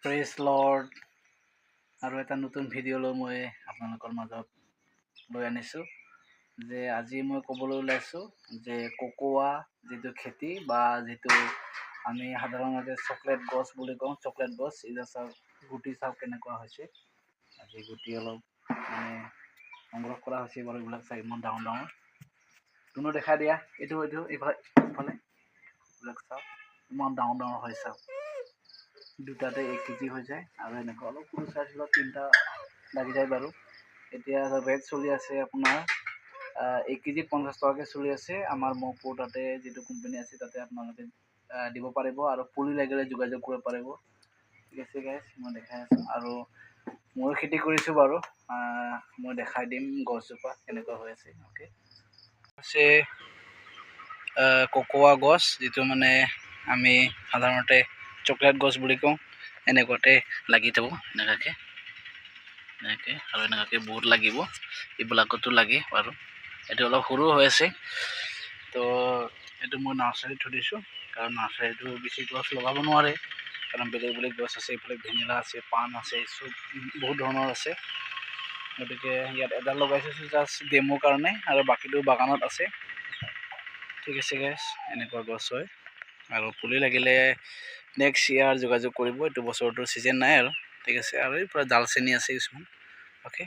Praise lord আৰু এটা নতুন ভিডিঅ'লৈ মই আপোনালোকৰ মাজত লৈ আনিছোঁ যে আজি মই ক'বলৈ ওলাইছোঁ যে কোকোৱা যিটো খেতি বা যিটো আমি সাধাৰণতে চকলেট গছ বুলি কওঁ, চকলেট গছ এতিয়া চাওক গুটি চাওক কেনেকুৱা হৈছে। আজি গুটি অলপ মানে সংগ্ৰহ কৰা হৈছে বাৰু, এইবিলাক চাই ইমান ডাঙৰ ডাঙৰ তুনো দেখা দিয়া, এইটো ইফালে এইবিলাক চাওক ইমান ডাঙৰ ডাঙৰ হয় চাওক, দুটাতে 1 কেজি হৈ যায় আৰু এনেকুৱা অলপ সৰু চাইজত 3টা লাগি যায় বাৰু। এতিয়া ৰেট চলি আছে আপোনাৰ 1 কেজি 50 টকাকৈ চলি আছে। আমাৰ মহপুৰ তাতে যিটো কোম্পানী আছে তাতে আপোনালোকে দিব পাৰিব আৰু পুলি লাগিলে যোগাযোগ কৰিব পাৰিব। ঠিক আছে গাইজ, মই দেখাই আছোঁ আৰু ময়ো খেতি কৰিছোঁ বাৰু, মই দেখাই দিম গছজোপা কেনেকুৱা হৈ আছে। অ'কে, আছে কোকোৱা গছ, যিটো মানে আমি সাধাৰণতে চকলেট গছ বুলি কওঁ। এনেকুৱাতে লাগি যাব এনেকুৱাকৈ আৰু এনেকুৱাকৈ বহুত লাগিব, এইবিলাকতো লাগে বাৰু। এইটো অলপ সৰু হৈ আছে, তো এইটো মই নাৰ্চাৰীত থৈ দিছোঁ, কাৰণ নাৰ্চাৰীটো বেছি গছ লগাব নোৱাৰে, কাৰণ বেলেগ বেলেগ গছ আছে, এইফালে ভেনিলা আছে, পাণ আছে, চব বহুত ধৰণৰ আছে। গতিকে ইয়াত এডাল লগাইছোঁ জাষ্ট ডেমোৰ কাৰণে, আৰু বাকীটো বাগানত আছে। ঠিক আছে গাইজ, এনেকুৱা গছ হয় আৰু পুলি লাগিলে নেক্সট ইয়াৰ যোগাযোগ কৰিব। এইটো বছৰটোৰ ছিজন নাই আৰু। ঠিক আছে, আৰু এই পৰা ডালচেনি আছে কিছুমান। অ'কে।